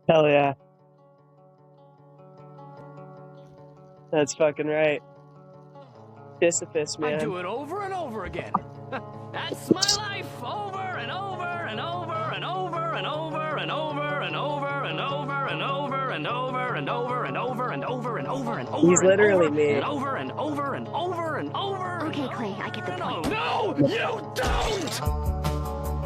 Hell yeah. That's fucking right. Sisyphus, I man. do it over and over again. That's my life, over and over and over and over and over and over and over and over and over and over and over and over and over and over and over He's and literally over me. and over and over and over and over. Okay, Clay, I get the point. No, you don't!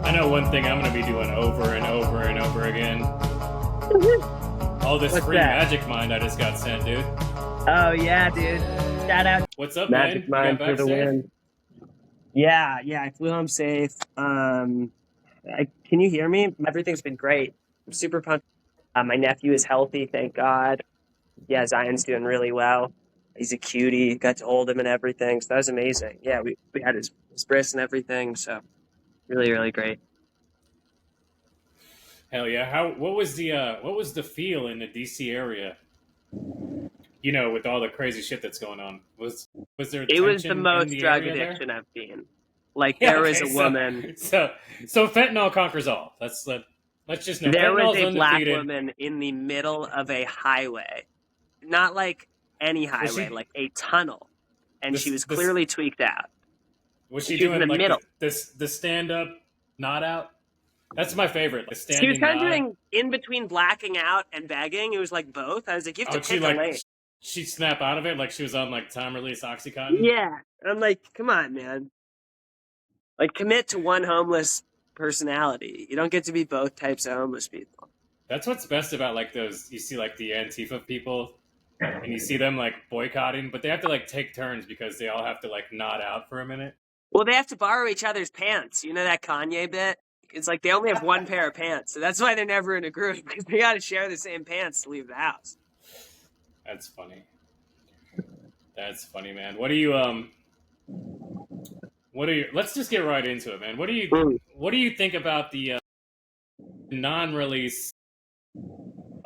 I know one thing I'm going to be doing over and over and over again. All this What's free that? Magic Mind I just got sent, dude. Oh yeah, dude. Shout out What's up, Magic man? Mind You got for back the safe? win. Yeah, I flew home safe. Can you hear me? Everything's been great. I'm super pumped. My nephew is healthy, thank God. Yeah, Zion's doing really well. He's a cutie. Got to hold him and everything. So that was amazing. Yeah, we had his bris and everything. So really, really great. Hell yeah! What was the feel in the DC area? You know, with all the crazy shit that's going on, was there It was the tension in most the drug area addiction there? I've seen. Like Yeah, there was okay, a woman. so fentanyl conquers all. Let's just know There was fentanyl's a black undefeated. woman in the middle of a highway, not like any highway, like a tunnel, and she was clearly tweaked out. Was she She was in doing the like middle. the stand up not out? That's my favorite. The She was standing kind of nod. doing in between blacking out and begging. It was like both. I was like, you have to pick a lane. She'd snap out of it like she was on like time release Oxycontin. Yeah, I'm like, come on, man. Like, commit to one homeless personality. You don't get to be both types of homeless people. That's what's best about like those. You see like the Antifa people, and you see them like boycotting, but they have to like take turns because they all have to like nod out for a minute. Well, they have to borrow each other's pants. You know that Kanye bit? It's like they only have one pair of pants, so that's why they're never in a group, because they got to share the same pants to leave the house. That's funny. That's funny, man. What are you let's just get right into it, man. What do you think about the non-release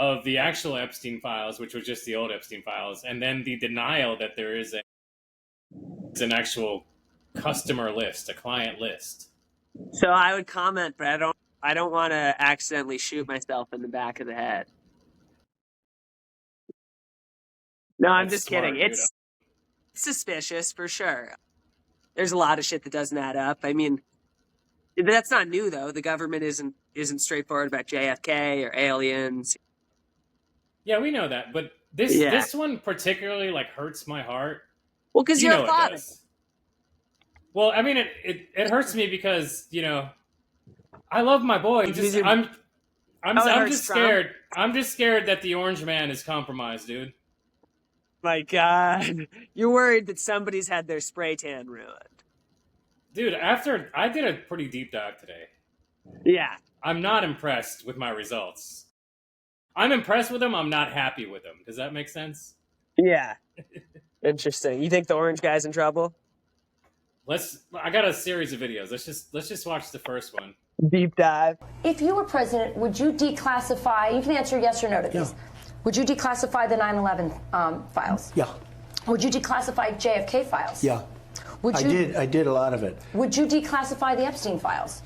of the actual Epstein files, which was just the old Epstein files, and then the denial that there is an actual customer list, a client list? So I would comment, but I don't want to accidentally shoot myself in the back of the head. No, I'm just Smart, kidding. It's suspicious for sure. There's a lot of shit that doesn't add up. I mean, that's not new though. The government isn't straightforward about JFK or aliens. Yeah, we know that, but this one particularly like hurts my heart. Well, because you're a father. Well, I mean, it hurts me because I love my boy. I'm just scared. I'm just scared that the orange man is compromised, dude. My God, you're worried that somebody's had their spray tan ruined. Dude, after I did a pretty deep dive today. Yeah. I'm not impressed with my results. I'm impressed with them. I'm not happy with them. Does that make sense? Yeah. Interesting. You think the orange guy's in trouble? I got a series of videos. Let's just watch the first one. Deep dive. If you were president, would you declassify, you can answer yes or no to these. Yeah. Would you declassify the 9/11 files? Yeah. Would you declassify JFK files? Yeah. I did a lot of it. Would you declassify the Epstein files?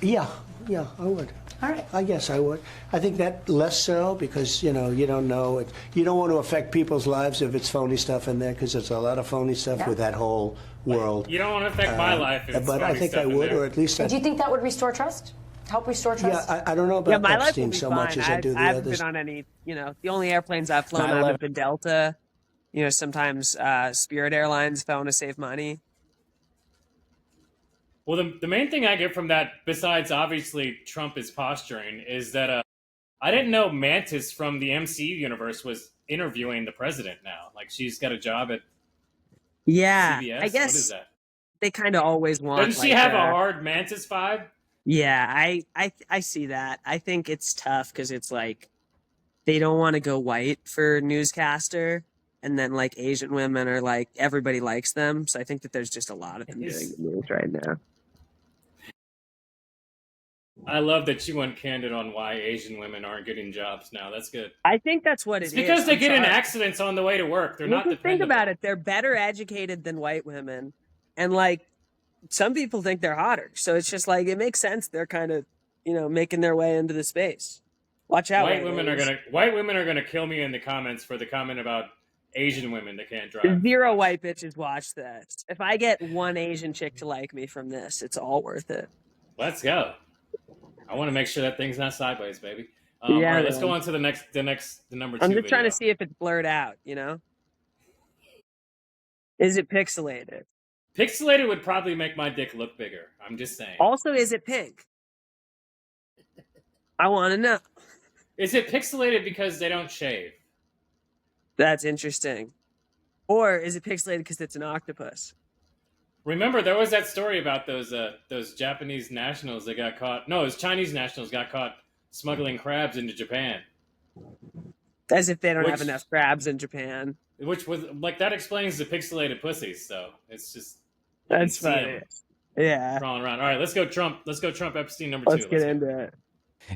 Yeah, I would. All right. I guess I would. I think that less so because, you don't know it. You don't want to affect people's lives if it's phony stuff in there because there's a lot of phony stuff with that whole world. You don't want to affect my life if it's but phony I think stuff I would, in there. or at least Do you think that would restore trust? Help restore trust? Yeah, I don't know about my life will Epstein be so fine. much as I do the I haven't others. been on any, the only airplanes I've flown on have been Delta. Sometimes Spirit Airlines if I want to save money. Well, the main thing I get from that, besides obviously Trump is posturing, is that I didn't know Mantis from the MCU universe was interviewing the president now. Like, she's got a job at CBS? I guess what is that? they kind of always want. Doesn't she have a hard Mantis vibe? Yeah, I see that. I think it's tough because it's like they don't want to go white for newscaster, and then like Asian women are like everybody likes them. So I think that there's just a lot of them doing the news right now. I love that you went candid on why Asian women aren't getting jobs now. That's good. I think that's what It's it because is. they I'm get in sorry. accidents on the way to work. They're Well, not just think dependable. about it. They're better educated than white women. And like some people think they're hotter. So it's just like it makes sense they're kind of, making their way into the space. Watch out. White women are gonna kill me in the comments for the comment about Asian women that can't drive. Zero white bitches watch this. If I get one Asian chick to like me from this, it's all worth it. Let's go. I want to make sure that thing's not sideways, baby. Yeah, all right, let's man. go on to the number 2 I'm just trying video. to see if it's blurred out, Is it pixelated? Pixelated would probably make my dick look bigger. I'm just saying. Also, is it pink? I want to know. Is it pixelated because they don't shave? That's interesting. Or is it pixelated because it's an octopus? Remember, there was that story about those Japanese nationals that got caught. No, it was Chinese nationals got caught smuggling crabs into Japan. As if they don't have enough crabs in Japan. Which was like that explains the pixelated pussies. So it's just that's funny. Yeah, crawling around. All right, let's go Trump. Let's go Trump Epstein number 2. Let's get into it.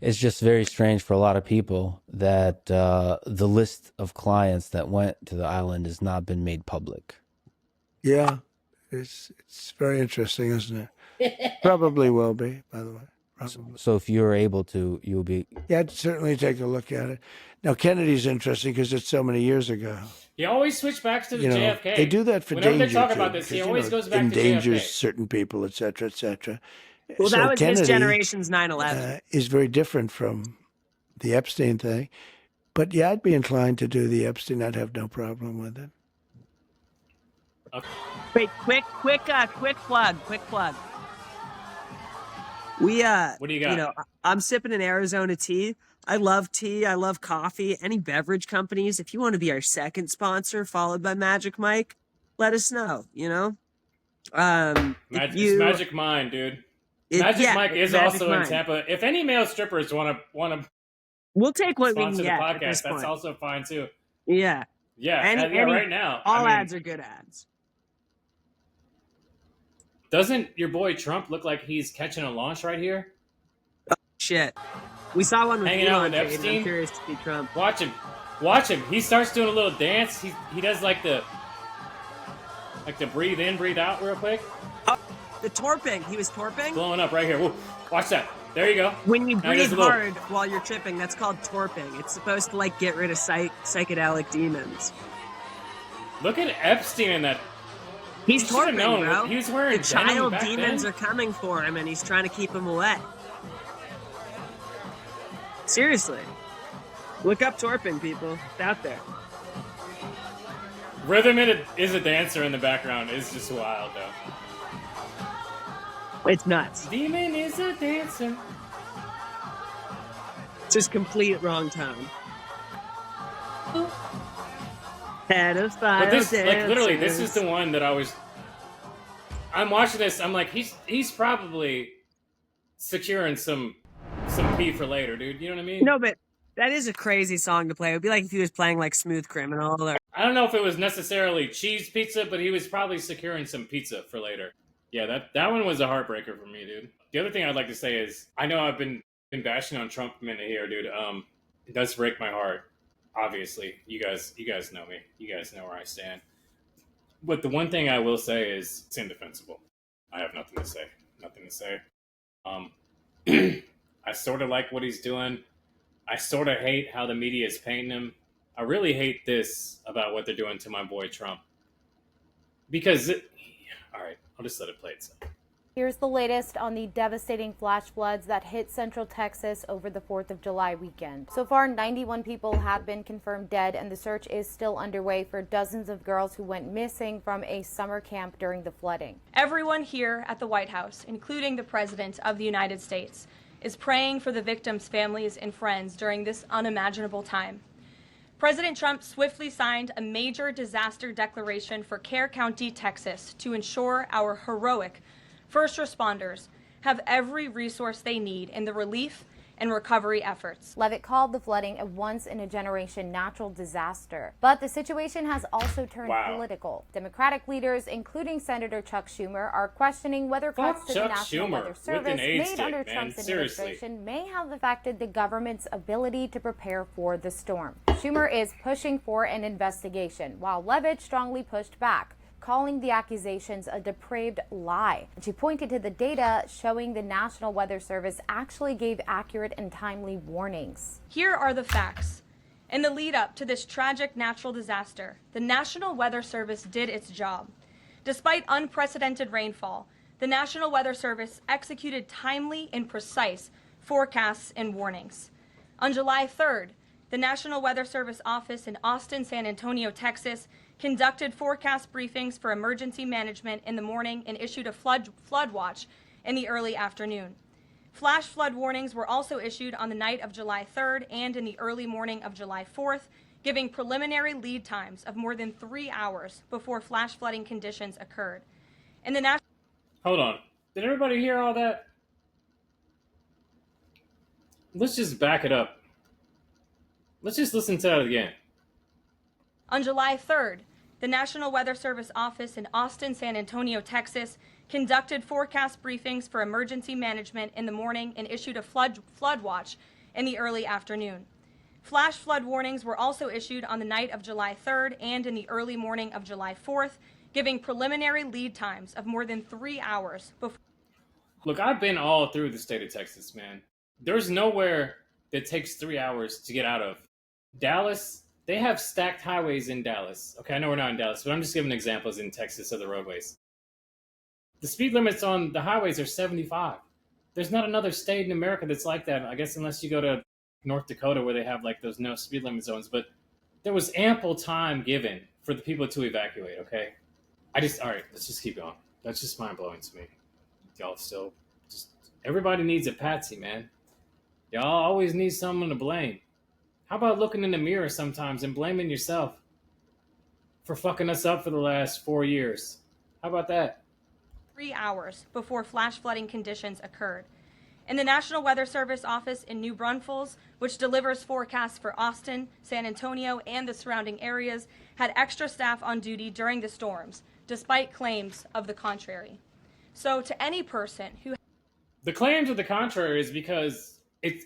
It's just very strange for a lot of people that the list of clients that went to the island has not been made public. Yeah, it's very interesting, isn't it? Probably will be, by the way. Probably. So if you're able to, you'll be. Yeah, I'd certainly take a look at it. Now, Kennedy's interesting because it's so many years ago. He always switched back to the JFK. They do that for Whenever danger. They talk too, about this. He always goes back endangers to JFK. certain people, et cetera, et cetera. Well, so that was Kennedy, his generation's 9/11. Is very different from the Epstein thing. But yeah, I'd be inclined to do the Epstein. I'd have no problem with it. Okay. Wait, quick plug. What do you got? I'm sipping an Arizona tea. I love tea. I love coffee. Any beverage companies, if you want to be our second sponsor, followed by Magic Mike, let us know. Magic Mind, dude. Mike is also in Tampa. If any male strippers want to, we'll take what we can sponsor the get. podcast. That's also fine too. Yeah. Right now, all ads are good ads. Doesn't your boy Trump look like he's catching a launch right here? Oh, shit. We saw one with hanging out with Epstein. Epstein. I'm curious to see Trump. Watch him. He starts doing a little dance. He does like the breathe in, breathe out real quick. Oh, the torping. He was torping? Blowing up right here. Whoa. Watch that. There you go. When you breathe hard while you're tripping, that's called torping. It's supposed to get rid of psychedelic demons. Look at Epstein in that. He's torping, bro. He was wearing the child demons are coming for him, and he's trying to keep him away. Seriously. Look up torping, people. It's out there. Rhythm is a dancer in the background. It's just wild, though. It's nuts. Demon is a dancer. Just complete wrong tone. Pedophile. But this, literally, this is the one that I'm watching this. I'm like, he's probably securing some pee for later, dude. You know what I mean? No, but that is a crazy song to play. It would be like if he was playing Smooth Criminal. Or... I don't know if it was necessarily cheese pizza, but he was probably securing some pizza for later. Yeah, that one was a heartbreaker for me, dude. The other thing I'd like to say is, I know I've been bashing on Trump a minute here, dude. It does break my heart. Obviously, you guys know me. You guys know where I stand. But the one thing I will say is, it's indefensible. I have nothing to say. I sort of like what he's doing. I sort of hate how the media is painting him. I really hate this about what they're doing to my boy Trump. Because, all right, I'll just let it play itself. Here's the latest on the devastating flash floods that hit central Texas over the 4th of July weekend. So far, 91 people have been confirmed dead, and the search is still underway for dozens of girls who went missing from a summer camp during the flooding. Everyone here at the White House, including the President of the United States, is praying for the victims' families and friends during this unimaginable time. President Trump swiftly signed a major disaster declaration for Kerr County, Texas, to ensure our heroic first responders have every resource they need in the relief and recovery efforts. Levitt called the flooding a once-in-a-generation natural disaster. But the situation has also turned political. Democratic leaders, including Senator Chuck Schumer, are questioning whether cuts to the National Weather Service made under Trump's administration may have affected the government's ability to prepare for the storm. Schumer is pushing for an investigation, while Levitt strongly pushed back, calling the accusations a depraved lie. And she pointed to the data showing the National Weather Service actually gave accurate and timely warnings. Here are the facts. In the lead up to this tragic natural disaster, the National Weather Service did its job. Despite unprecedented rainfall, the National Weather Service executed timely and precise forecasts and warnings. On July 3rd, the National Weather Service office in Austin, San Antonio, Texas, conducted forecast briefings for emergency management in the morning and issued a flood watch in the early afternoon. Flash flood warnings were also issued on the night of July 3rd and in the early morning of July 4th, giving preliminary lead times of more than 3 hours before flash flooding conditions occurred. In the Hold on. Did everybody hear all that? Let's just back it up. Let's just listen to that again. On July 3rd, the National Weather Service office in Austin, San Antonio, Texas, conducted forecast briefings for emergency management in the morning and issued a flood watch in the early afternoon. Flash flood warnings were also issued on the night of July 3rd and in the early morning of July 4th, giving preliminary lead times of more than 3 hours before. Look, I've been all through the state of Texas, man. There's nowhere that takes 3 hours to get out of. Dallas, they have stacked highways in Dallas. Okay, I know we're not in Dallas, but I'm just giving examples in Texas of the roadways. The speed limits on the highways are 75. There's not another state in America that's like that, I guess, unless you go to North Dakota where they have like those no speed limit zones. But there was ample time given for the people to evacuate, okay? All right, let's just keep going. That's just mind-blowing to me. Y'all still, everybody needs a patsy, man. Y'all always need someone to blame. How about looking in the mirror sometimes and blaming yourself for fucking us up for the last 4 years? How about that? 3 hours before flash flooding conditions occurred. In the National Weather Service office in New Braunfels, which delivers forecasts for Austin, San Antonio, and the surrounding areas, had extra staff on duty during the storms, despite claims of the contrary. So to any person who... The claims of the contrary is because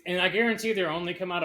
and I guarantee they're only coming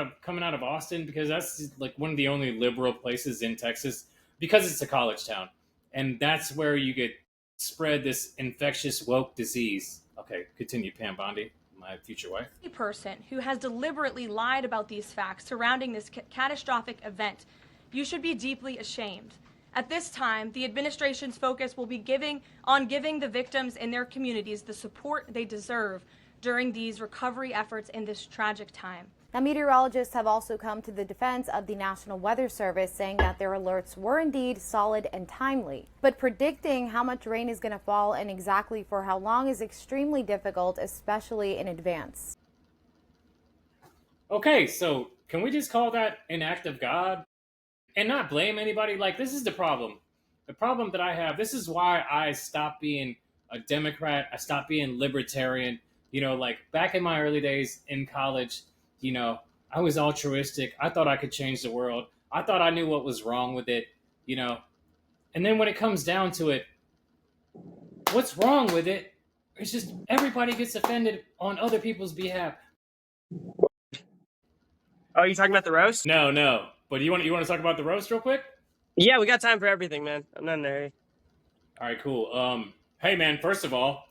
out of Austin, because that's like one of the only liberal places in Texas, because it's a college town. And that's where you get spread this infectious woke disease. Okay, continue, Pam Bondi, my future wife. Any person who has deliberately lied about these facts surrounding this catastrophic event, you should be deeply ashamed. At this time, the administration's focus will be giving the victims and their communities the support they deserve during these recovery efforts in this tragic time. Now, meteorologists have also come to the defense of the National Weather Service, saying that their alerts were indeed solid and timely. But predicting how much rain is going to fall and exactly for how long is extremely difficult, especially in advance. Okay, so can we just call that an act of God and not blame anybody? Like, this is the problem. The problem that I have, this is why I stopped being a Democrat. I stopped being libertarian. You know, like back in my early days in college, you know, I was altruistic. I thought I could change the world. I thought I knew what was wrong with it, you know. And then when it comes down to it, what's wrong with it? It's just everybody gets offended on other people's behalf. Oh, you talking about the roast? No. But you want to talk about the roast real quick? Yeah, we got time for everything, man. I'm not in a hurry. All right, cool. Hey, man, first of all,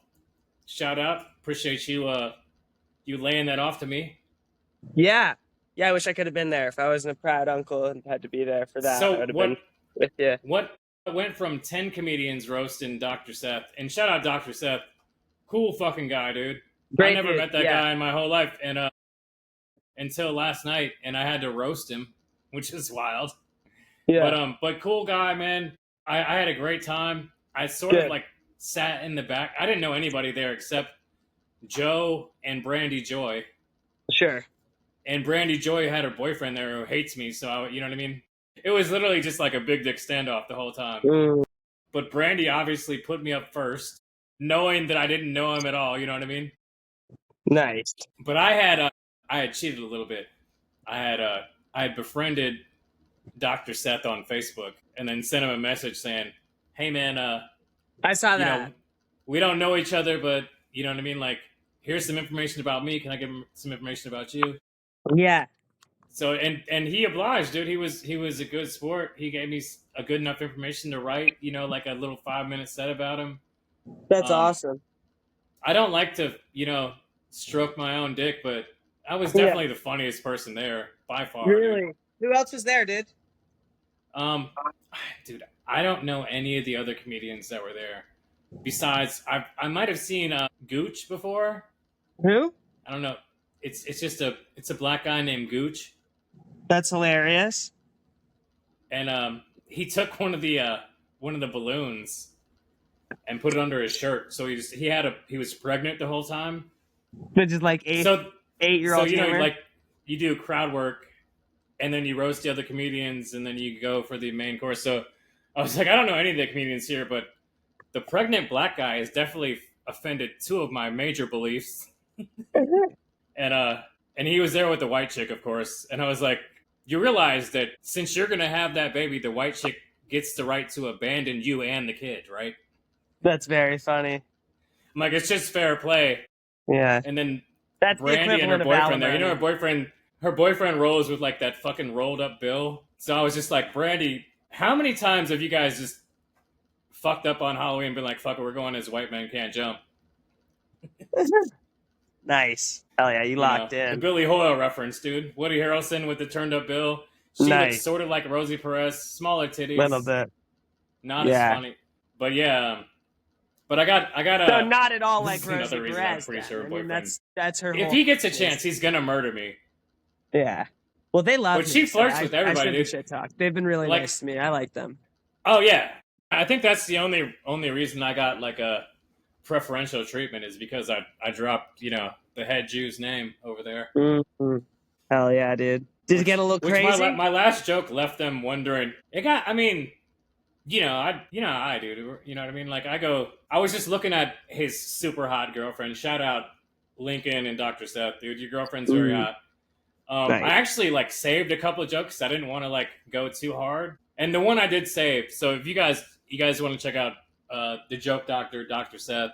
shout out. Appreciate you you laying that off to me. Yeah, I wish I could have been there. If I wasn't a proud uncle and had to be there for that, So I would have been with you. What went from 10 comedians roasting Dr. Seth, and shout out Dr. Seth, cool fucking guy, dude. Great I never dude, met that yeah. guy in my whole life, and until last night, and I had to roast him, which is wild. Yeah. But cool guy, man. I had a great time. I sort Good. of like sat in the back. I didn't know anybody there except Joe and Brandy Joy. Sure. And Brandy Joy had her boyfriend there who hates me, so you know what I mean? It was literally just like a big dick standoff the whole time. But Brandy obviously put me up first, knowing that I didn't know him at all, you know what I mean? Nice. But I had I had cheated a little bit. I had befriended Dr. Seth on Facebook and then sent him a message saying, "Hey man, I saw you that. know, we don't know each other, but you know what I mean? Like, here's some information about me. Can I give him some information about you?" Yeah. So and he obliged, dude. He was a good sport. He gave me a good enough information to write, like a little 5-minute set about him. That's awesome. I don't like to, stroke my own dick, but I was Yeah. definitely the funniest person there by far. Really? Dude. Who else was there, dude? Dude, I don't know any of the other comedians that were there. Besides, I might have seen Gooch before. Who? I don't know. It's just a black guy named Gooch. That's hilarious. And he took one of the balloons and put it under his shirt. So he was pregnant the whole time. But just like 8-year-old. So like you do crowd work, and then you roast the other comedians, and then you go for the main course. So I was like, I don't know any of the comedians here, but the pregnant black guy has definitely offended two of my major beliefs. And he was there with the white chick, of course. And I was like, you realize that since you're gonna have that baby, the white chick gets the right to abandon you and the kid, right? That's very funny. I'm like, it's just fair play. Yeah. And then That's Brandy the and her equivalent of boyfriend there. alimony. Her boyfriend rolls with like that fucking rolled up bill. So I was just like, Brandy, how many times have you guys just fucked up on Halloween and been like, fuck it, we're going as white men can't jump? Nice. Hell yeah, you locked in. The Billy Hoyle reference, dude. Woody Harrelson with the turned up bill. She looks sort of like Rosie Perez, smaller titties. Little bit. Not as funny. But yeah. But I got so not at all like Rosie another reason Perez. I'm pretty sure her boyfriend. That's her. If he gets a chance, he's gonna murder me. Yeah. Well, they love. But she flirts with everybody, dude. Shit talk. They've been really nice to me. I like them. Oh yeah, I think that's the only reason I got like a preferential treatment is because I dropped the head Jew's name over there. Mm-hmm. Hell yeah, dude. Did it get a little crazy? My last joke left them wondering. It got. I mean, I do. You know what I mean? Like I was just looking at his super hot girlfriend. Shout out Lincoln and Dr. Seth, dude. Your girlfriend's very hot. Nice. I actually saved a couple of jokes. I didn't want to go too hard. And the one I did save. So if you guys want to check out the joke doctor, Dr. Seth,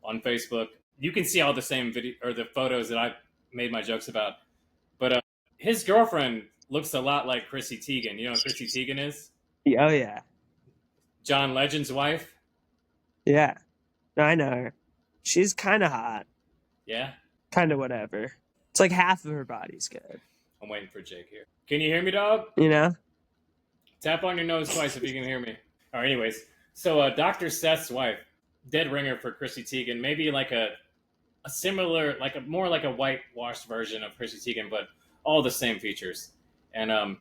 on Facebook, you can see all the same video or the photos that I made my jokes about. But his girlfriend looks a lot like Chrissy Teigen. You know what Chrissy Teigen is? Oh yeah. John Legend's wife. Yeah. No, I know her. She's kind of hot. Yeah. Kind of whatever. It's like half of her body's good. I'm waiting for Jake here. Can you hear me, dog? Tap on your nose twice if you can hear me. All right, anyways. So Dr. Seth's wife, dead ringer for Chrissy Teigen. Maybe like a similar, more like a whitewashed version of Chrissy Teigen, but all the same features. And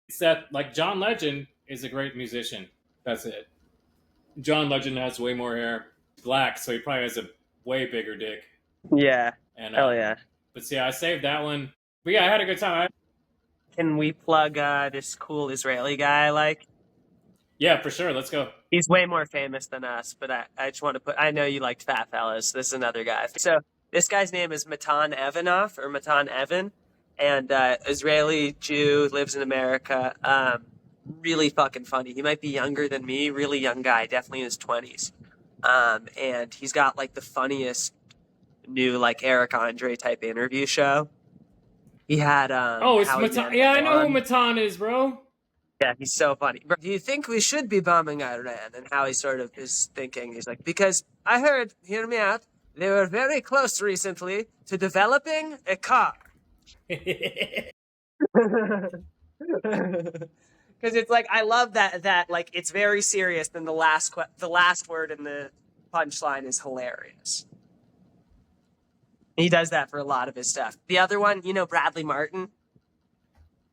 Seth, like John Legend, is a great musician. That's it. John Legend has way more hair. Black, so he probably has a way bigger dick. Yeah. And, hell yeah. But see, I saved that one. But yeah, I had a good time. Can we plug this cool Israeli guy I like? Yeah, for sure. Let's go. He's way more famous than us, but I just want to I know you liked Fat Fellas. This is another guy. So this guy's name is Matan Evanoff, or Matan Evan, and Israeli Jew, lives in America. Really fucking funny. He might be younger than me, really young guy, definitely in his 20s. And he's got the funniest new Eric Andre type interview show. He had it's Matan. Yeah, I know who Matan is, bro. Yeah, he's so funny. Do you think we should be bombing Iran? And how he sort of is thinking. He's like, because I heard, hear me out, they were very close recently to developing a car. Because it's I love that it's very serious. Then the last word in the punchline is hilarious. He does that for a lot of his stuff. The other one, Bradley Martin?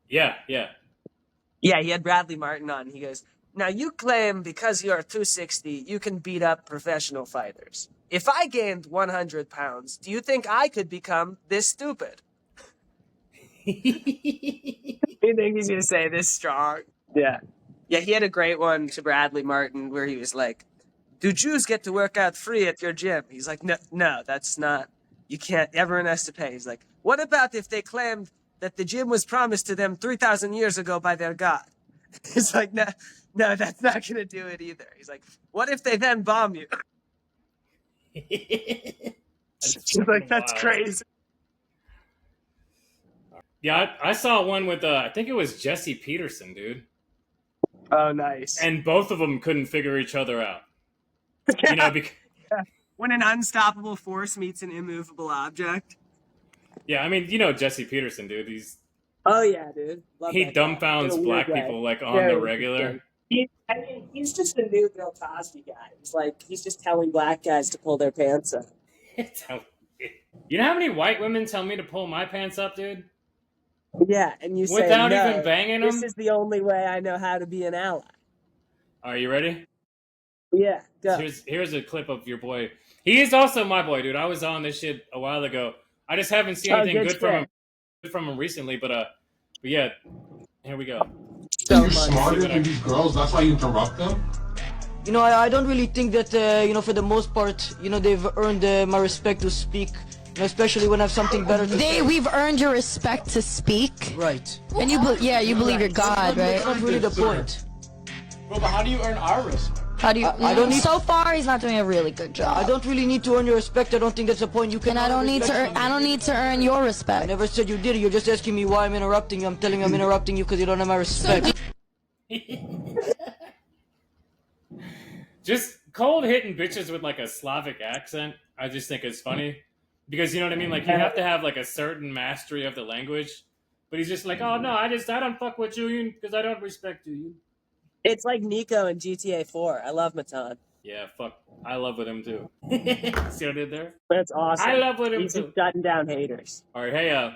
Yeah. Yeah, he had Bradley Martin on. He goes, now you claim because you're 260, you can beat up professional fighters. If I gained 100 pounds, do you think I could become this stupid? You think he's going to say this strong? Yeah. Yeah, he had a great one to Bradley Martin where he was like, do Jews get to work out free at your gym? He's like, no, that's not. You can't. Everyone has to pay. He's like, what about if they claimed that the gym was promised to them 3,000 years ago by their god? He's like, no, that's not going to do it either. He's like, what if they then bomb you? He's like, that's wild. crazy. Yeah, I saw one with, I think it was Jesse Peterson, dude. Oh, nice. And both of them couldn't figure each other out. You know, because... When an unstoppable force meets an immovable object. Yeah, I mean, you know Jesse Peterson, dude. Oh, yeah, dude. Love He that guy. dumbfounds black people, like, on Very the regular. He's just the new Bill Cosby guy. He's just telling black guys to pull their pants up. You know how many white women tell me to pull my pants up, dude? Yeah, and you say, without no, even banging them? this is the only way I know how to be an ally. Are you ready? Yeah, go. Here's a clip of your boy. He is also my boy, dude. I was on this shit a while ago. I just haven't seen anything good from him recently, but yeah, here we go. You're smarter than these girls, that's why you interrupt them? You know, I don't really think that, you know, for the most part, you know, they've earned my respect to speak, you know, especially when I have something better to say. We've earned your respect to speak. Right. And you believe you're God, right? That's not really the point. Bro, but how do you earn our respect? How do you? I don't need. So far, he's not doing a really good job. I don't really need to earn your respect. I don't think that's the point. You can. And I don't need to earn your respect. I never said you did. You're just asking me why I'm interrupting you. I'm telling you I'm interrupting you because you don't have my respect. Just cold hitting bitches with like a Slavic accent, I just think is funny. Because you know what I mean? Like, you have to have like a certain mastery of the language. But he's just like, oh no, I don't fuck with you because I don't respect you. It's like Nico in GTA 4. I love Matan. Yeah, fuck. I love with him too. See what I did there? That's awesome. I love with him He's too. just shutting down haters. Alright, hey,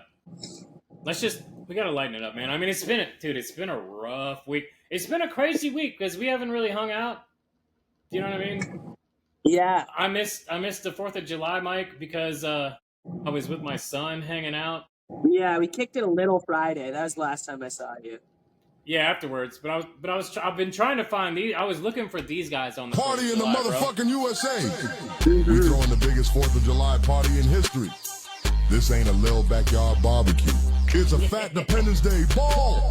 we gotta lighten it up, man. I mean, it's been a rough week. It's been a crazy week because we haven't really hung out. Do you know what I mean? Yeah. I missed the 4th of July, Mike, because I was with my son hanging out. Yeah, we kicked it a little Friday. That was the last time I saw you. Yeah, afterwards. I've been trying to find these. I was looking for these guys on the party in the motherfucking bro. USA. We throwing the biggest 4th of July party in history. This ain't a little backyard barbecue. It's a fat Independence Day ball.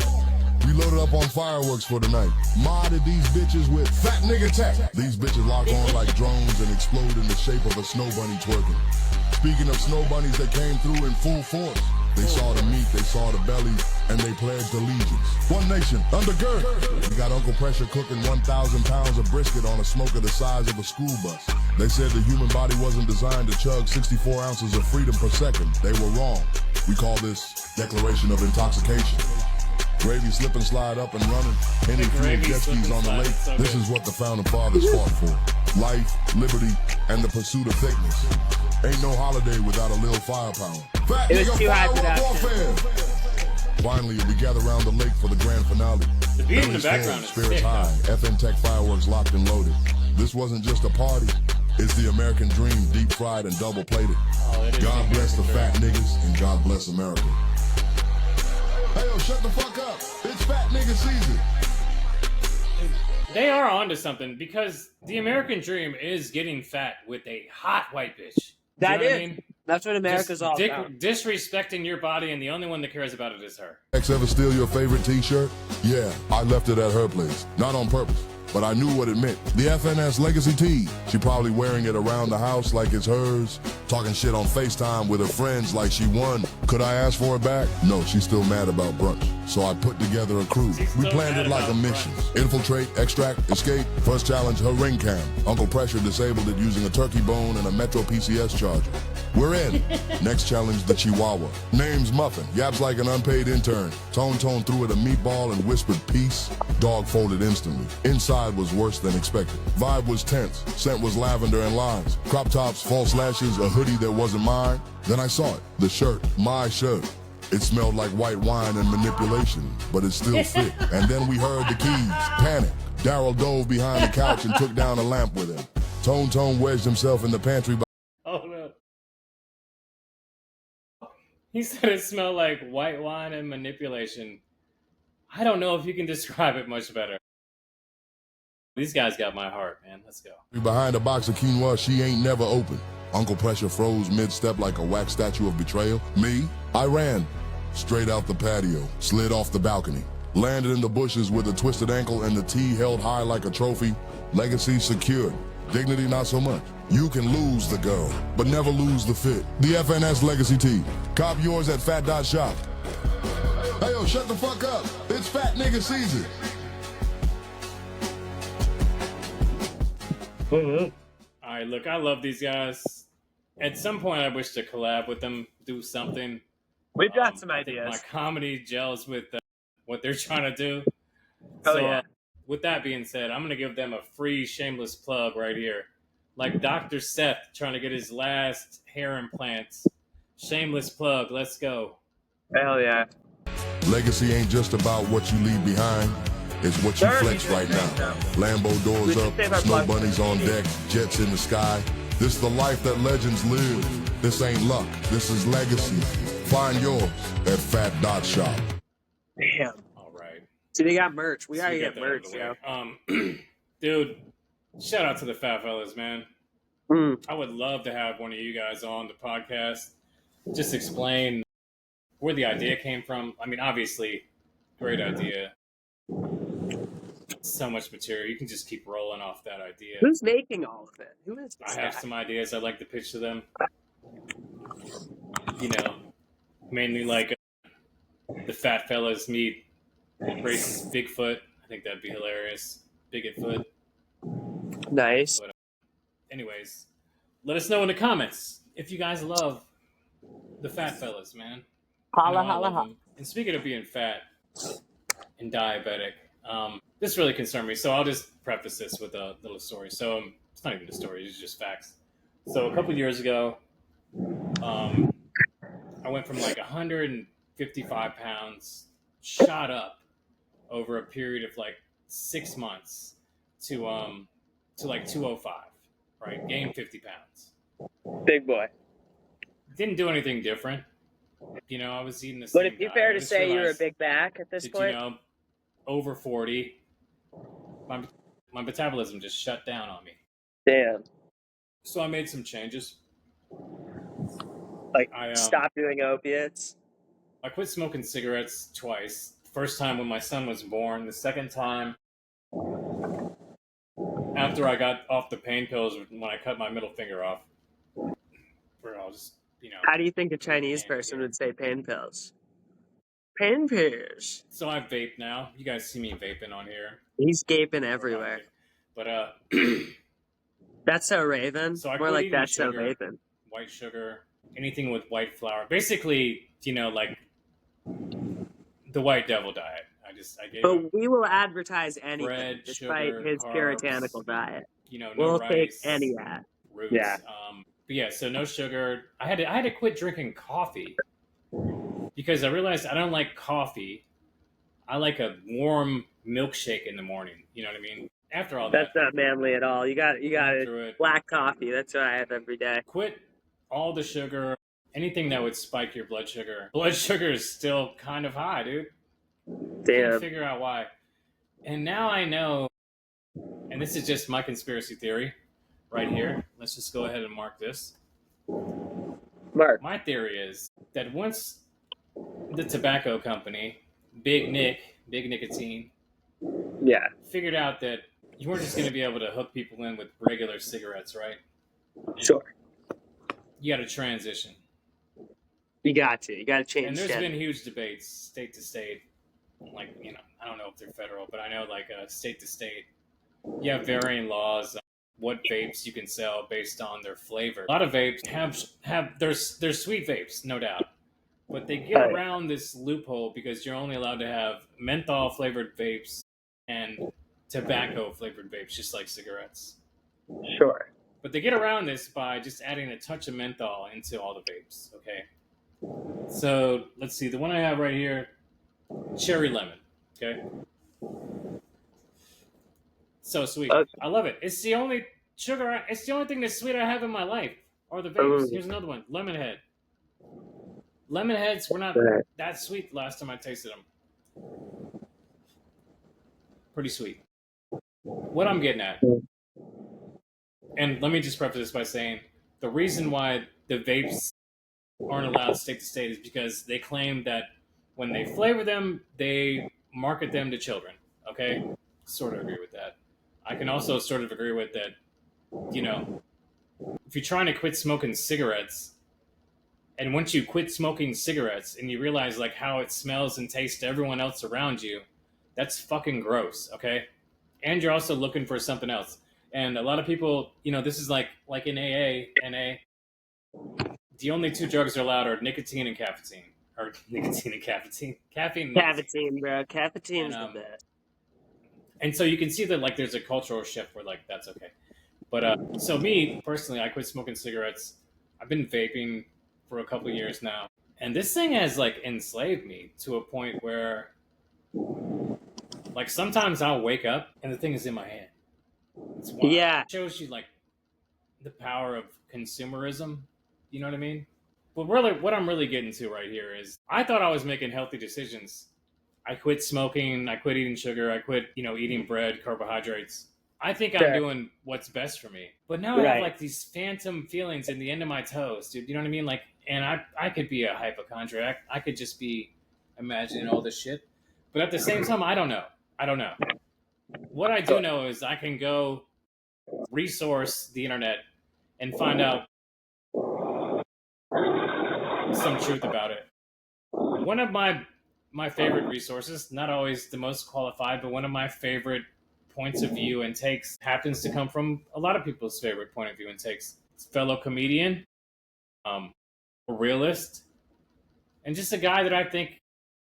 We loaded up on fireworks for tonight. Modded these bitches with fat nigga tech. These bitches lock on like drones and explode in the shape of a snow bunny twerking. Speaking of snow bunnies that came through in full force, they saw the meat, they saw the bellies, and they pledged allegiance. One nation, under gird. We got Uncle Pressure cooking 1,000 pounds of brisket on a smoker the size of a school bus. They said the human body wasn't designed to chug 64 ounces of freedom per second. They were wrong. We call this Declaration of Intoxication. Gravy slip and slide up and running. Any few jet skis on the lake. So this is what the founding fathers fought for. Life, liberty, and the pursuit of thickness. Ain't no holiday without a little firepower. Fat it was too high for that. Finally, we gather around the lake for the grand finale. The beat in the background is spirits sick, high. FN Tech fireworks locked and loaded. This wasn't just a party. It's the American dream, deep fried and double plated. God bless the fat niggas and God bless America. Hey, yo, shut the fuck up. It's fat nigga season. They are onto something because the American dream is getting fat with a hot white bitch. That is. I mean? That's what America's all about. Disrespecting your body, and the only one that cares about it is her. Ex ever steal your favorite t-shirt? Yeah, I left it at her place. Not on purpose, but I knew what it meant. The FNS Legacy tee. She probably wearing it around the house like it's hers. Talking shit on FaceTime with her friends like she won. Could I ask for it back? No, she's still mad about brunch. So I put together a crew. We planned it like a mission. Infiltrate, extract, escape. First challenge, her ring cam. Uncle Pressure disabled it using a turkey bone and a Metro PCS charger. We're in. Next challenge, the Chihuahua. Name's Muffin. Yaps like an unpaid intern. Tone threw it a meatball and whispered peace. Dog folded instantly. Inside was worse than expected. Vibe was tense. Scent was lavender and limes. Crop tops, false lashes, a hoodie that wasn't mine. Then I saw it. The shirt. My shirt. It smelled like white wine and manipulation, but it still fit. And then we heard the keys. Panic. Daryl dove behind the couch and took down a lamp with him. Tone wedged himself in the pantry. Oh no. He said it smelled like white wine and manipulation. I don't know if you can describe it much better. These guys got my heart, man. Let's go. Behind a box of quinoa she ain't never opened. Uncle Pressure froze mid-step like a wax statue of betrayal. Me? I ran straight out the patio, slid off the balcony, landed in the bushes with a twisted ankle and the tee held high like a trophy. Legacy secured. Dignity not so much. You can lose the girl, but never lose the fit. The FNS Legacy Tee. Cop yours at Fat Dot Shop. Hey, yo, shut the fuck up. It's fat nigga season. All right, look, I love these guys. At some point, I wish to collab with them, do something. We've got some I think ideas. my comedy gels with what they're trying to do. Oh, So, yeah. with that being said, I'm going to give them a free shameless plug right here. Like Dr. Seth trying to get his last hair implants. Shameless plug. Let's go. Hell yeah. Legacy ain't just about what you leave behind. It's what you flex right now. Lambo doors up, snow bunnies on deck, jets in the sky. This is the life that legends live. This ain't luck. This is legacy. Find yours at Fat Dot Shop. Damn. All right. See, they got merch. We gotta got get that out of merch, the yo. way. Dude, shout out to the Fat Fellas, man. I would love to have one of you guys on the podcast. Just explain where the idea came from. I mean, obviously, great idea. So much material. You can just keep rolling off that idea. Who's making all of it? Who is this I have guy? some ideas I'd like to pitch to them. You know, mainly like the Fat Fellas meet race Bigfoot. I think that'd be hilarious. Bigfoot. Nice. But, anyways, let us know in the comments if you guys love the Fat Fellas, man. Holla, I holla, love holla. them. And speaking of being fat and diabetic, this really concerned me. So I'll just preface this with a little story. So it's not even a story; it's just facts. So a couple years ago, I went from like 155 pounds, shot up over a period of like 6 months to like 205. Right, gained 50 pounds. Big boy. Didn't do anything different. You know, I was eating the Would same it be diet. fair I to just say you're a realized big back at this that, point? you know, over 40, my metabolism just shut down on me. Damn. So I made some changes. Like, I stop doing opiates? I quit smoking cigarettes twice. First time when my son was born. The second time after I got off the pain pills when I cut my middle finger off. Where I was, you know. How do you think a Chinese person would say pain pills? Pain pills. So I vape now. You guys see me vaping on here. He's gaping everywhere. But That's so Raven. So I More quit like eating that's so sugar, Raven. white sugar, anything with white flour. Basically, you know, like the white devil diet. I gave up But we will advertise anything, bread, despite sugar, his carbs, puritanical diet. you know, no We'll take rice, any ad. roots. Yeah. But yeah, so no sugar. I had to quit drinking coffee because I realized I don't like coffee. I like a warm milkshake in the morning. You know what I mean? After all That's that, not manly at all. You got through it. black coffee. That's what I have every day. Quit all the sugar, anything that would spike your blood sugar. Blood sugar is still kind of high, dude. Damn. Can't figure out why. And now I know, and this is just my conspiracy theory right here. Let's just go ahead and mark this. Mark. My theory is that once the tobacco company, Big Nicotine, Yeah. figured out that you weren't just going to be able to hook people in with regular cigarettes, right? Sure. You got to transition. You got to change And there's shit. been huge debates, state to state. Like, you know, I don't know if they're federal, but I know like state to state, you have varying laws on what vapes you can sell based on their flavor. A lot of vapes have there's sweet vapes, no doubt, but they get around this loophole because you're only allowed to have menthol flavored vapes and tobacco flavored vapes, just like cigarettes. Sure. But they get around this by just adding a touch of menthol into all the vapes. Okay. So let's see, the one I have right here. Cherry lemon, okay? So sweet. Okay. I love it. It's the only sugar, it's the only thing that's sweet I have in my life. Or the vapes. Here's another one, lemon head. Lemon heads were not that sweet the last time I tasted them. Pretty sweet. What I'm getting at, and let me just preface this by saying, the reason why the vapes aren't allowed state to state is because they claim that when they flavor them, they market them to children. Okay, sort of agree with that. I can also sort of agree with that. You know, if you're trying to quit smoking cigarettes, and once you quit smoking cigarettes and you realize like how it smells and tastes to everyone else around you, that's fucking gross. Okay, and you're also looking for something else. And a lot of people, you know, this is like in NA, the only two drugs are allowed are nicotine and caffeine. Or nicotine and caffeine. Caffeine. Caffeine, bro. Caffeine's And, the best. and so you can see that like there's a cultural shift where like that's okay. But so me personally, I quit smoking cigarettes. I've been vaping for a couple of years now, and this thing has like enslaved me to a point where like sometimes I'll wake up and the thing is in my hand. It's wild. Yeah. It shows you like the power of consumerism. You know what I mean? But really, what I'm really getting to right here is I thought I was making healthy decisions. I quit smoking. I quit eating sugar. I quit, you know, eating bread, carbohydrates. I think I'm doing what's best for me. But now I have like these phantom feelings in the end of my toes, dude. You know what I mean? Like, and I could be a hypochondriac. I could just be imagining all this shit. But at the same time, I don't know. What I do know is I can go resource the internet and find out some truth about it. One of my favorite resources, not always the most qualified, but one of my favorite points of view and takes happens to come from a lot of people's favorite point of view and takes. It's a fellow comedian, a realist, and just a guy that I think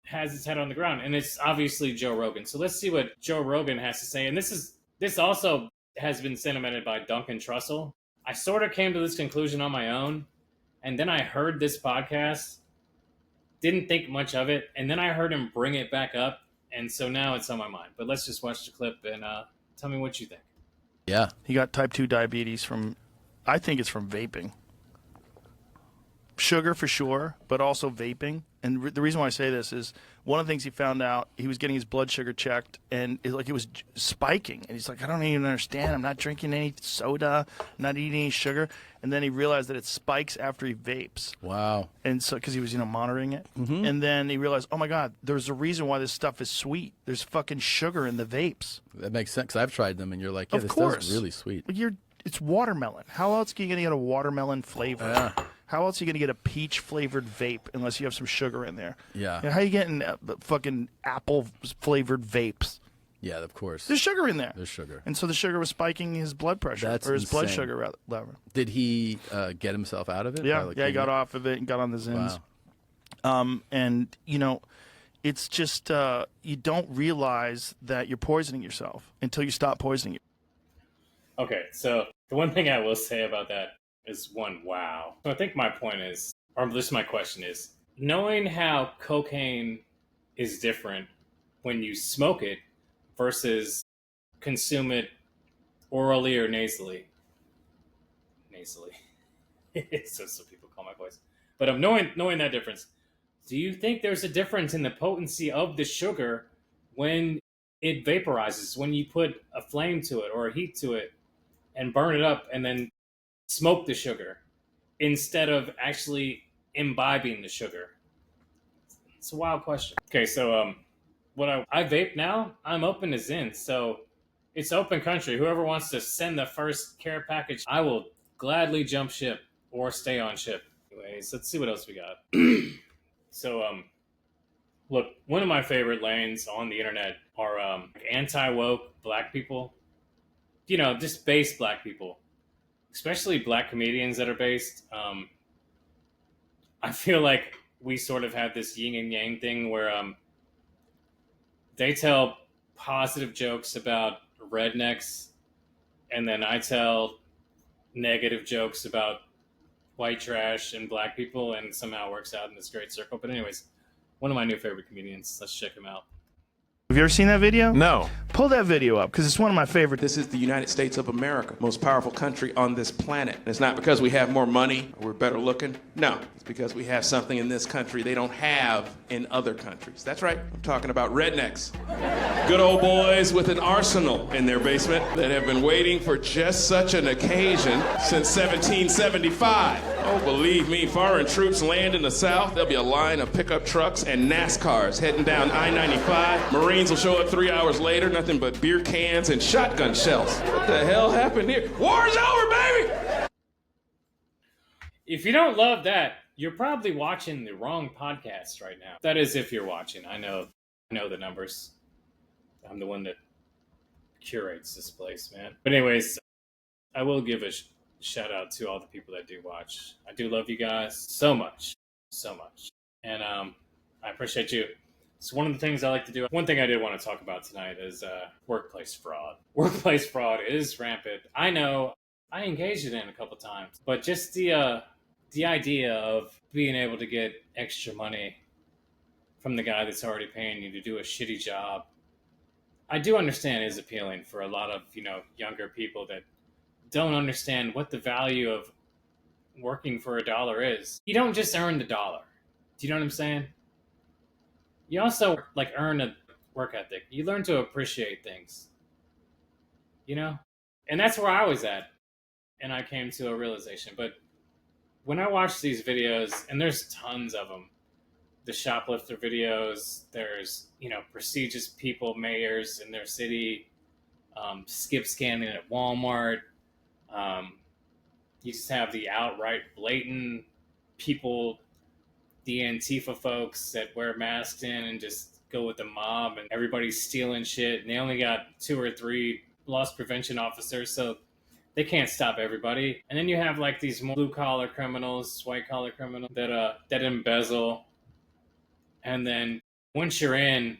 has his head on the ground. And it's obviously Joe Rogan. So let's see what Joe Rogan has to say. And this also has been sentimented by Duncan Trussell. I sort of came to this conclusion on my own, and then I heard this podcast, didn't think much of it, and then I heard him bring it back up, and so now it's on my mind. But let's just watch the clip and tell me what you think. Yeah. He got type 2 diabetes from, I think it's from vaping. Sugar for sure, but also vaping. And the reason why I say this is one of the things he found out, he was getting his blood sugar checked, and it was spiking. And he's like, I don't even understand. I'm not drinking any soda, I'm not eating any sugar. And then he realized that it spikes after he vapes. Wow. And so, because he was, monitoring it. Mm-hmm. And then he realized, oh my God, there's a reason why this stuff is sweet. There's fucking sugar in the vapes. That makes sense, because I've tried them, and you're like, yeah, of course. This is really sweet. It's watermelon. How else are you going to get a watermelon flavor? Yeah. How else are you going to get a peach-flavored vape unless you have some sugar in there? Yeah. How are you getting fucking apple-flavored vapes? Yeah, of course. There's sugar in there. There's sugar. And so the sugar was spiking his blood pressure. That's or his insane. blood sugar level. Did he get himself out of it? Yeah, he got off of it and got on the Zins. Wow. And, it's just you don't realize that you're poisoning yourself until you stop poisoning yourself. Okay, so the one thing I will say about that is wow. So I think my point is, or just my question is, knowing how cocaine is different when you smoke it versus consume it orally or nasally. So some people call my voice. But I'm knowing that difference. Do you think there's a difference in the potency of the sugar when it vaporizes, when you put a flame to it or a heat to it and burn it up and then smoke the sugar instead of actually imbibing the sugar? It's a wild question. Okay, so what I vape now, I'm open to Zyn, so it's open country. Whoever wants to send the first care package, I will gladly jump ship or stay on ship. Anyways, let's see what else we got. So, look, one of my favorite lanes on the internet are anti-woke black people. Just base black people. Especially black comedians that are based. I feel like we sort of have this yin and yang thing where they tell positive jokes about rednecks, and then I tell negative jokes about white trash and black people, and somehow works out in this great circle. But anyways, one of my new favorite comedians. Let's check him out. Have you ever seen that video? No. Pull that video up, because it's one of my favorites. This is the United States of America, most powerful country on this planet. And it's not because we have more money or we're better looking. No, it's because we have something in this country they don't have in other countries. That's right, I'm talking about rednecks. Good old boys with an arsenal in their basement that have been waiting for just such an occasion since 1775. Oh, believe me, foreign troops land in the South, there'll be a line of pickup trucks and NASCARs heading down I-95. Marines will show up 3 hours later, nothing but beer cans and shotgun shells. What the hell happened here? War's over, baby! If you don't love that, you're probably watching the wrong podcast right now. That is, if you're watching. I know the numbers. I'm the one that curates this place, man. But anyways, I will give a shout out to all the people that do watch. I do love you guys so much. So much. And I appreciate you. So one of the things I like to do, one thing I did want to talk about tonight is workplace fraud. Workplace fraud is rampant. I know I engaged in it a couple times, but just the idea of being able to get extra money from the guy that's already paying you to do a shitty job, I do understand is appealing for a lot of, younger people that don't understand what the value of working for $1 is. You don't just earn the dollar. Do you know what I'm saying? You also earn a work ethic. You learn to appreciate things, and that's where I was at. And I came to a realization, but when I watch these videos, and there's tons of them, the shoplifter videos, there's, prestigious people, mayors in their city, skip scanning at Walmart. You just have the outright blatant people, the Antifa folks that wear masks in and just go with the mob, and everybody's stealing shit, and they only got 2 or 3 loss prevention officers, so they can't stop everybody. And then you have these blue-collar criminals, white-collar criminals that embezzle. And then once you're in,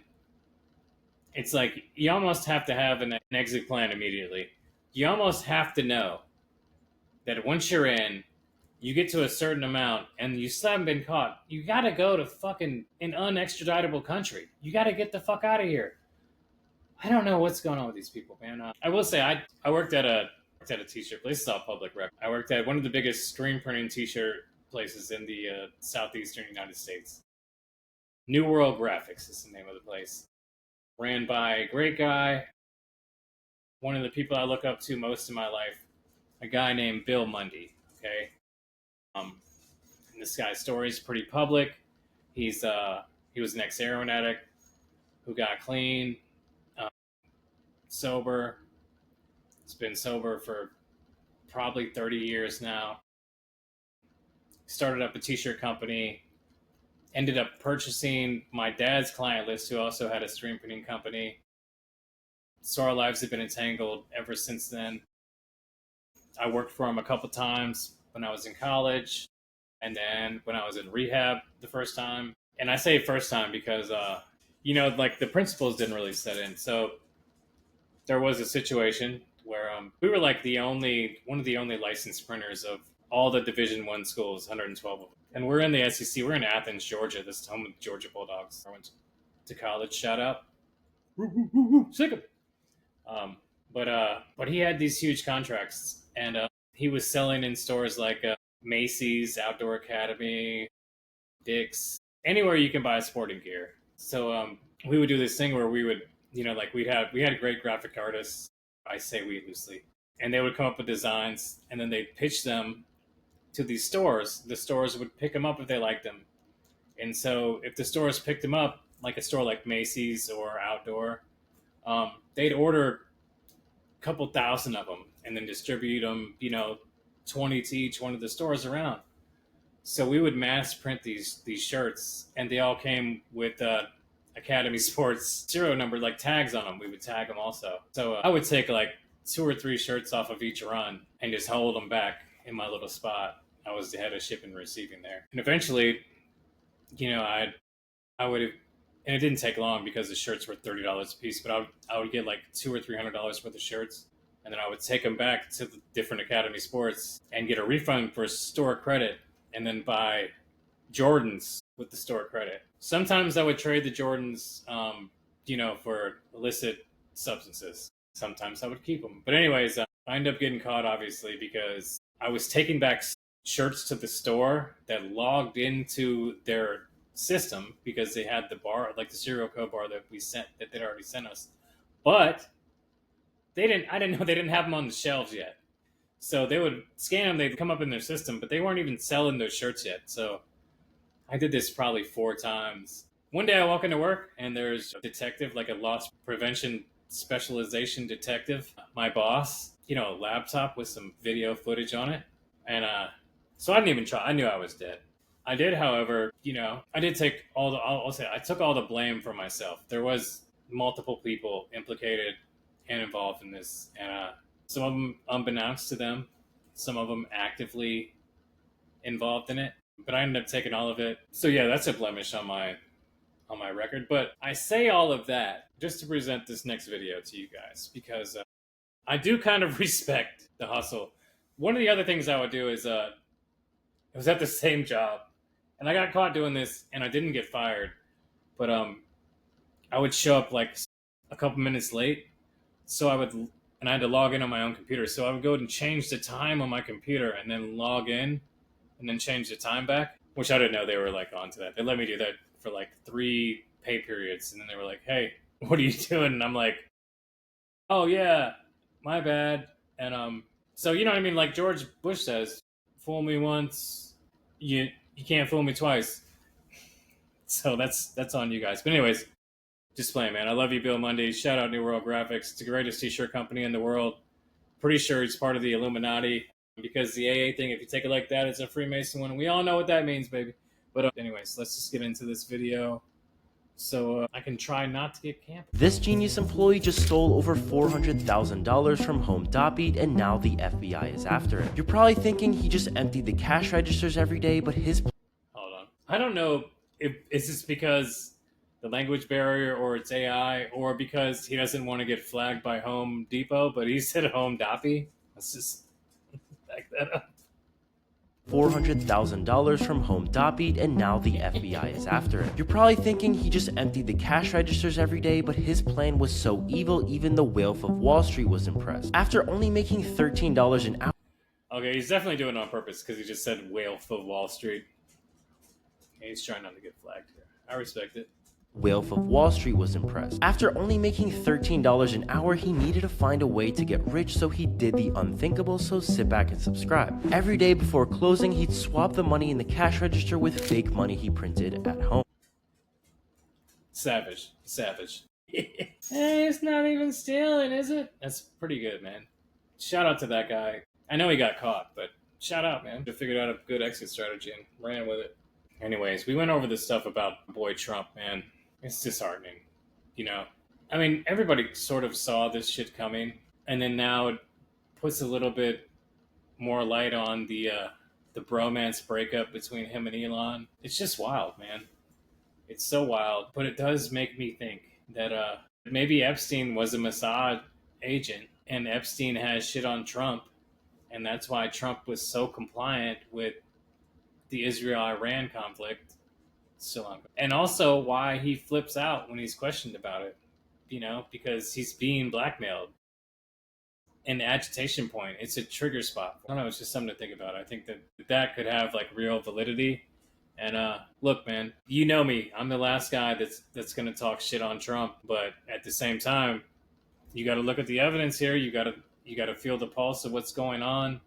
it's you almost have to have an exit plan immediately. You almost have to know that once you're in, you get to a certain amount and you still haven't been caught, you got to go to fucking an unextraditable country. You got to get the fuck out of here. I don't know what's going on with these people, man. I will say I worked at a t-shirt place. It's all public record. I worked at one of the biggest screen printing t-shirt places in the southeastern United States. New World Graphics is the name of the place. Ran by a great guy. One of the people I look up to most in my life. A guy named Bill Mundy. Okay. And this guy's story is pretty public. He was an ex-heroin addict who got clean, sober. He's been sober for probably 30 years now. Started up a t-shirt company. Ended up purchasing my dad's client list, who also had a screen printing company. So our lives have been entangled ever since then. I worked for him a couple times when I was in college, and then when I was in rehab the first time. And I say first time because, the principles didn't really set in. So there was a situation where we were one of the only licensed printers of all the Division I schools, 112 of them. And we're in the SEC. We're in Athens, Georgia. This is home of the Georgia Bulldogs. I went to college. Shout out. Sick of it. But he had these huge contracts, and he was selling in stores like Macy's, Outdoor Academy, Dick's, anywhere you can buy sporting gear. So we would do this thing where we would, we had great graphic artists. I say we loosely, and they would come up with designs, and then they'd pitch them to these stores. The stores would pick them up if they liked them. And so if the stores picked them up, like a store like Macy's or Outdoor, they'd order a couple thousand of them and then distribute them, 20 to each one of the stores around. So we would mass print these shirts, and they all came with Academy Sports serial number, tags on them. We would tag them also. So I would take 2 or 3 shirts off of each run and just hold them back in my little spot. I was the head of shipping and receiving there. And eventually, I would have, and it didn't take long because the shirts were $30 a piece, but I would get $200 or $300 worth of shirts. And then I would take them back to the different Academy Sports and get a refund for store credit, and then buy Jordans with the store credit. Sometimes I would trade the Jordans for illicit substances. Sometimes I would keep them. But anyways, I ended up getting caught, obviously, because I was taking back shirts to the store that logged into their system because they had the bar, like the serial code bar that they'd already sent us. But I didn't know they didn't have them on the shelves yet. So they would scan them, they'd come up in their system, but they weren't even selling those shirts yet. So I did this probably 4 times. One day I walk into work and there's a detective, like a loss prevention specialization detective, my boss, a laptop with some video footage on it. And so I didn't even try. I knew I was dead. I did, however, I did take I'll say I took all the blame for myself. There was multiple people implicated and involved in this. And some of them unbeknownst to them, some of them actively involved in it. But I ended up taking all of it. So yeah, that's a blemish on my record. But I say all of that just to present this next video to you guys because I do kind of respect the hustle. One of the other things I would do is I was at the same job and I got caught doing this and I didn't get fired, but I would show up like a couple minutes late. So I had to log in on my own computer. So I would go and change the time on my computer and then log in and then change the time back, which I didn't know they were like onto that. They let me do that for like 3 pay periods. And then they were like, hey, what are you doing? And I'm like, oh yeah, my bad. And so you know what I mean? Like George Bush says, fool me once, you can't fool me twice. So that's on you guys. But anyways, just playing, man. I love you, Bill Mundy. Shout out New World Graphics. It's the greatest t-shirt company in the world. Pretty sure it's part of the Illuminati because the AA thing, if you take it like that, it's a Freemason one. We all know what that means, baby. But anyways, let's just get into this video so I can try not to get camped. This genius employee just stole over $400,000 from Home Dot and now the FBI is after him. You're probably thinking he just emptied the cash registers every day, but his... Hold on. I don't know if it's just because the language barrier or it's AI or because he doesn't want to get flagged by Home Depot, but he said Home Dot. Let's just back that up. $400,000 from Home Dot and now the FBI is after him. You're probably thinking he just emptied the cash registers every day, but his plan was so evil even the Wolf of Wall Street was impressed. After only making $13 an hour... Okay, he's definitely doing it on purpose because he just said Wolf of Wall Street. He's trying not to get flagged here. I respect it. Wolf of Wall Street was impressed. After only making $13 an hour, he needed to find a way to get rich, so he did the unthinkable, so sit back and subscribe. Every day before closing, he'd swap the money in the cash register with fake money he printed at home. Savage. Hey, it's not even stealing, is it? That's pretty good, man. Shout out to that guy. I know he got caught, but shout out, man. He figured out a good exit strategy and ran with it. Anyways, we went over this stuff about boy Trump, man. It's disheartening, I mean, everybody sort of saw this shit coming, and then now it puts a little bit more light on the bromance breakup between him and Elon. It's just wild, man. It's so wild, but it does make me think that maybe Epstein was a Mossad agent, and Epstein has shit on Trump, and that's why Trump was so compliant with the Israel-Iran conflict. And also why he flips out when he's questioned about it, because he's being blackmailed. An agitation point, it's a trigger spot. I don't know, it's just something to think about. I think that could have like real validity. And look, man, you know me, I'm the last guy that's going to talk shit on Trump, but at the same time, you got to look at the evidence here. You got to feel the pulse of what's going on,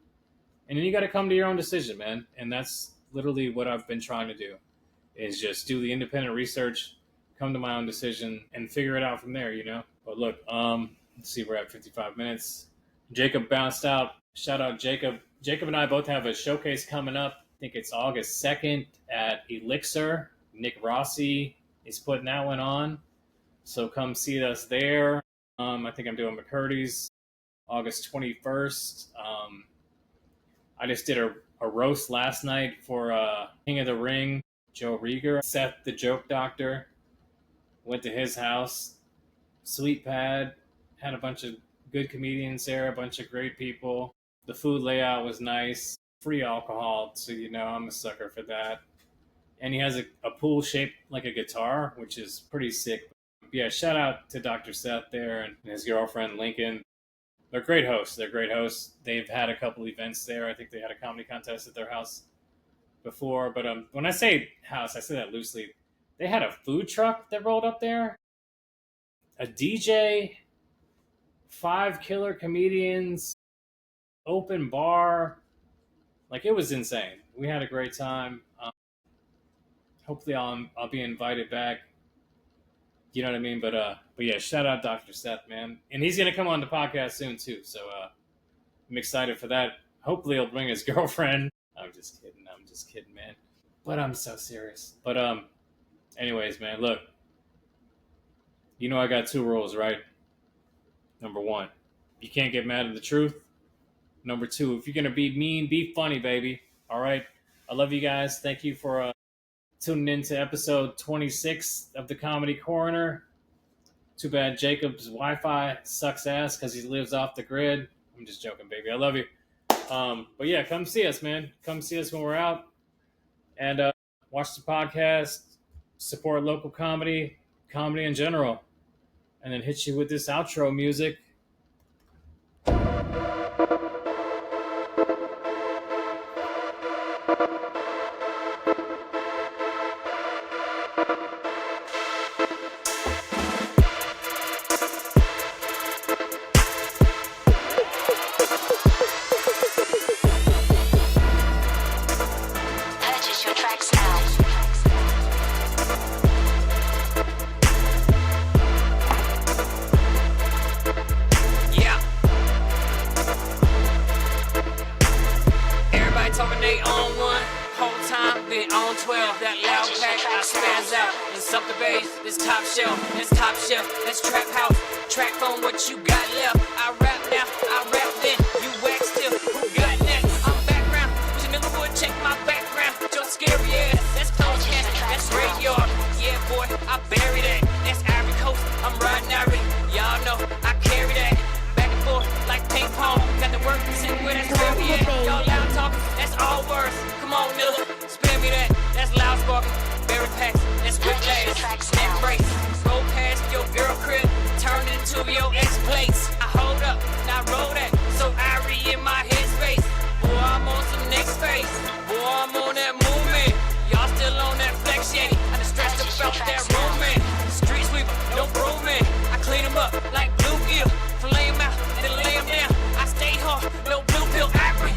and then you got to come to your own decision, man. And that's literally what I've been trying to do. Is just do the independent research, come to my own decision, and figure it out from there, But look, let's see, we're at 55 minutes. Jacob bounced out. Shout out Jacob. Jacob and I both have a showcase coming up. I think it's August 2nd at Elixir. Nick Rossi is putting that one on. So come see us there. I think I'm doing McCurdy's August 21st. I just did a roast last night for King of the Ring. Joe Rieger, Seth the Joke Doctor, went to his house, Sweet Pad, had a bunch of good comedians there, a bunch of great people. The food layout was nice, free alcohol, so I'm a sucker for that. And he has a pool shaped like a guitar, which is pretty sick. yeah, shout out to Dr. Seth there and his girlfriend Lincoln. They're great hosts. They've had a couple events there. I think they had a comedy contest at their house before. But when I say house, I say that loosely. They had a food truck that rolled up there, a DJ, 5 killer comedians, open bar. Like, it was insane. We had a great time. Hopefully I'll be invited back. You know what I mean? But yeah, shout out Dr. Seth, man. And he's gonna come on the podcast soon too. So I'm excited for that. Hopefully he'll bring his girlfriend. I'm just kidding, man. But I'm so serious. But anyways, man, look. You know I got 2 rules, right? Number 1, you can't get mad at the truth. Number 2, if you're gonna be mean, be funny, baby. All right. I love you guys. Thank you for tuning in to episode 26 of the Comedy Coroner. Too bad Jacob's Wi-Fi sucks ass because he lives off the grid. I'm just joking, baby. I love you. But yeah, come see us, man. Come see us when we're out. And watch the podcast. Support local comedy in general. And then hit you with this outro music. Purchase your tracks now. Yeah. Everybody talking they on one. Whole time been on 12. That loud pack, I spaz out. It's up the bass, this top shelf, this trap house. Track on what you got left. I rap now, I rap then. You wax still, who got next? I'm background, but you never would check my background. Your scary ass, that's podcast, that's radio. Yeah, boy, I bury that. That's Ivory Coast, I'm riding Ivory. Y'all know I carry that. Back and forth like ping pong. Got the work, sitting where that's scary at. Y'all loud talking, that's all words. Come on, Miller, spare me that. That's loud sparking. Berry packs, that's quick days. Neck brace, roll past your girl crib, turn it into your ex place. I hold up, now roll that. So Ivory in my headspace. Boy, I'm on some next phase. Boy, I'm on that movement. Y'all still on that flex shady. I just stressed about that room, man. Street sweeper, no brooming. I clean them up like bluegill. Fillet them out, then lay them down. I stay hard, no blue pill Ivory.